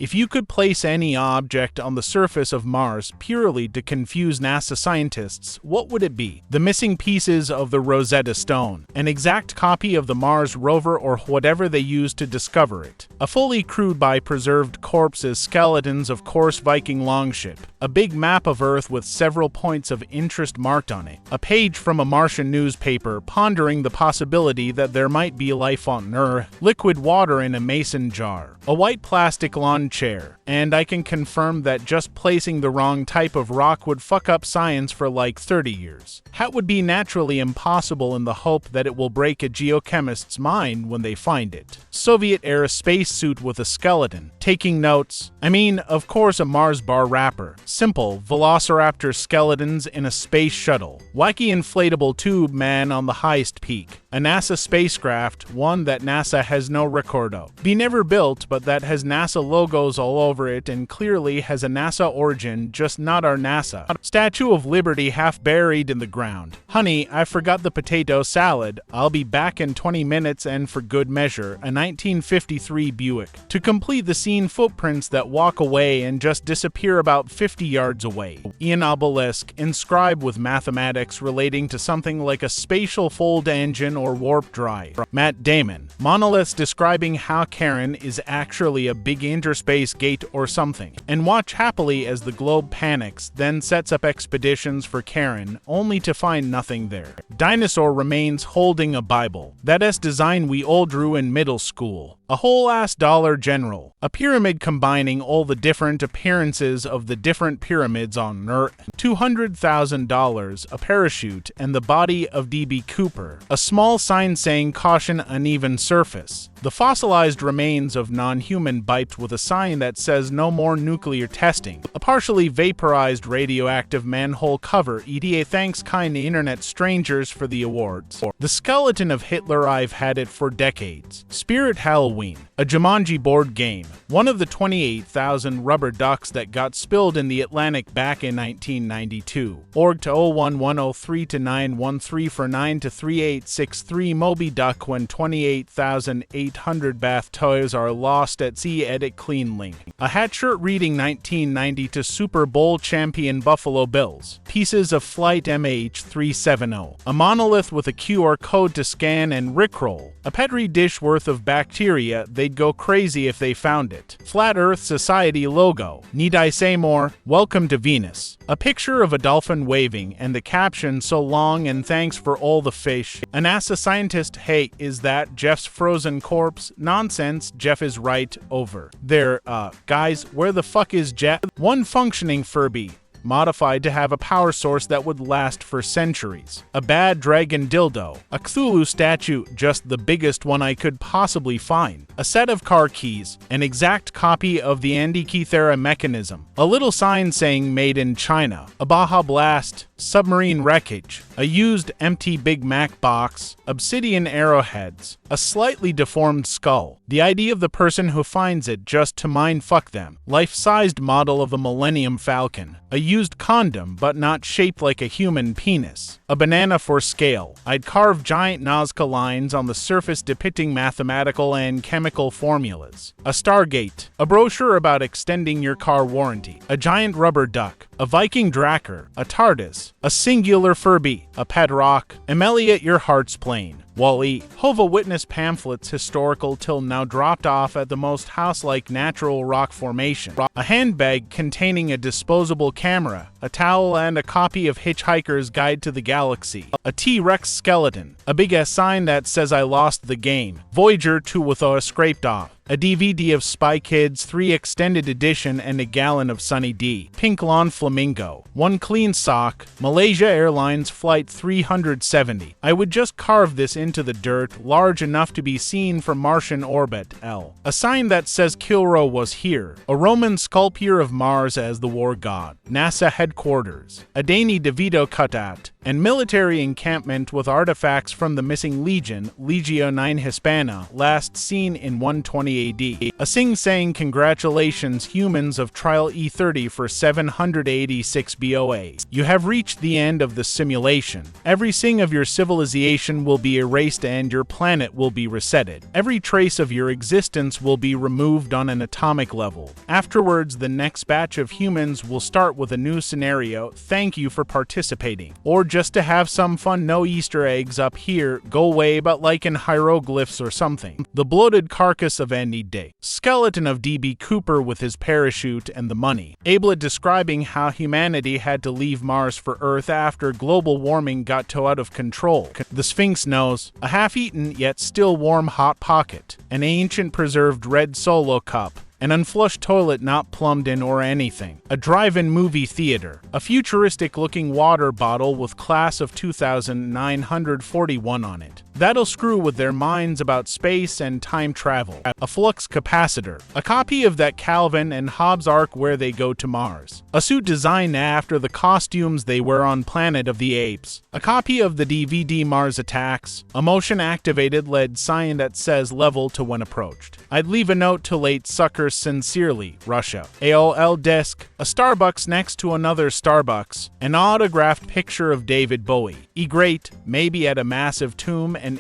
If you could place any object on the surface of Mars purely to confuse NASA scientists, what would it be? The missing pieces of the Rosetta Stone, an exact copy of the Mars rover or whatever they used to discover it, a fully crewed by preserved corpses, skeletons of course Viking longship, a big map of Earth with several points of interest marked on it, a page from a Martian newspaper pondering the possibility that there might be life on Earth, liquid water in a mason jar, a white plastic lawn chair, and I can confirm that just placing the wrong type of rock would fuck up science for like 30 years. That would be naturally impossible in the hope that it will break a geochemist's mind when they find it. Soviet-era spacesuit with a skeleton. Taking notes. I mean, of course a Mars bar wrapper. Simple, velociraptor skeletons in a space shuttle. Wacky inflatable tube man on the highest peak. A NASA spacecraft, one that NASA has no record of. Be never built, but that has NASA logos all over it and clearly has a NASA origin, just not our NASA. Statue of Liberty half buried in the ground. Honey, I forgot the potato salad. I'll be back in 20 minutes and for good measure, a 1953 Buick. To complete the scene, footprints that walk away and just disappear about 50 yards away. An obelisk, inscribed with mathematics relating to something like a spatial fold engine or warp drive. Matt Damon. Monoliths describing how Karen is actually a big interspace gate or something. And watch happily as the globe panics, then sets up expeditions for Karen, only to find nothing there. Dinosaur remains holding a Bible. That S design we all drew in middle school. A whole ass Dollar General. A pyramid combining all the different appearances of the different pyramids on Earth. $200,000, a parachute, and the body of D.B. Cooper. A small sign saying caution uneven surface. The fossilized remains of non-human biped with a sign that says no more nuclear testing. A partially vaporized radioactive manhole cover. ETA thanks kind internet strangers for the awards. The skeleton of Hitler, I've had it for decades. Spirit Halloween. A Jumanji board game. One of the 28,000 rubber ducks that got spilled in the Atlantic back in 1992. Org to 01103 to 913 for 9 to 3863 Moby Duck when 28,800 bath toys are lost at sea. Edit clean link. A hat shirt reading 1990 to Super Bowl champion Buffalo Bills. Pieces of flight MH370. A monolith with a QR code to scan and rickroll. A Petri dish worth of bacteria. They'd go crazy if they found it. Flat Earth Society logo. Need I say more? Welcome to Venus. A picture of a dolphin waving and the caption so long and thanks for all the fish. A NASA scientist, hey, is that Jeff's frozen corpse? Nonsense, Jeff is right, over. There, guys, where the fuck is Jeff? One functioning Furby. Modified to have a power source that would last for centuries. A bad dragon dildo. A Cthulhu statue, just the biggest one I could possibly find. A set of car keys. An exact copy of the Antikythera mechanism. A little sign saying made in China. A Baja Blast. Submarine wreckage. A used empty Big Mac box. Obsidian arrowheads. A slightly deformed skull. The idea of the person who finds it just to mind-fuck them. Life-sized model of a Millennium Falcon. A used condom, but not shaped like a human penis. A banana for scale. I'd carve giant Nazca lines on the surface depicting mathematical and chemical formulas. A Stargate. A brochure about extending your car warranty. A giant rubber duck. A Viking Dracker. A TARDIS. A singular Furby. A pet rock. Amelia, your heart's plain. Wall-E. Hova Witness pamphlets historical till now dropped off at the most house-like natural rock formation. A handbag containing a disposable camera, a towel, and a copy of Hitchhiker's Guide to the Galaxy. A T-Rex skeleton. A big-ass sign that says I lost the game. Voyager 2 with a scraped off. A DVD of Spy Kids 3 Extended Edition and a gallon of Sunny D. Pink Lawn Flamingo. One clean sock. Malaysia Airlines Flight 370. I would just carve this into the dirt, large enough to be seen from Martian orbit. L. A sign that says Kilrow was here. A Roman sculpture of Mars as the war god. NASA headquarters. A Danny DeVito cutout. and military encampment with artifacts from the missing legion, Legio IX Hispana, last seen in 120 AD. A thing saying congratulations humans of trial E30 for 786 BOA. You have reached the end of the simulation. Every thing of your civilization will be erased and your planet will be resetted. Every trace of your existence will be removed on an atomic level. Afterwards, the next batch of humans will start with a new scenario. Thank you for participating. Or just to have some fun, no Easter eggs up here, go away, but like in hieroglyphs or something. The bloated carcass of Andy Day. Skeleton of D.B. Cooper with his parachute and the money. Ablet describing how humanity had to leave Mars for Earth after global warming got too out of control. The Sphinx nose. A half-eaten yet still warm hot pocket. An ancient preserved red Solo cup. An unflushed toilet not plumbed in or anything. A drive-in movie theater. A futuristic-looking water bottle with class of 2941 on it. That'll screw with their minds about space and time travel. A flux capacitor. A copy of that Calvin and Hobbes arc where they go to Mars. A suit designed after the costumes they wear on Planet of the Apes. A copy of the DVD Mars Attacks. A motion-activated LED sign that says level to when approached. I'd leave a note to late suckers sincerely, Russia. AOL desk. A Starbucks next to another Starbucks. An autographed picture of David Bowie. Great, maybe at a massive tomb, and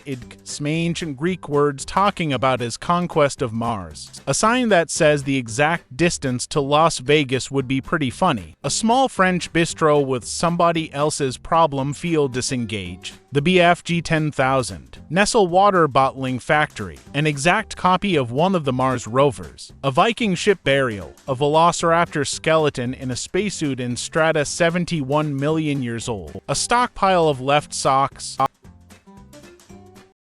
some ancient Greek words talking about his conquest of Mars. A sign that says the exact distance to Las Vegas would be pretty funny. A small French bistro with somebody else's problem feel disengaged. The BFG 10,000. Nestle water bottling factory. An exact copy of one of the Mars rovers. A Viking ship burial. A velociraptor skeleton in a spacesuit in strata 71 million years old. A stockpile of left socks.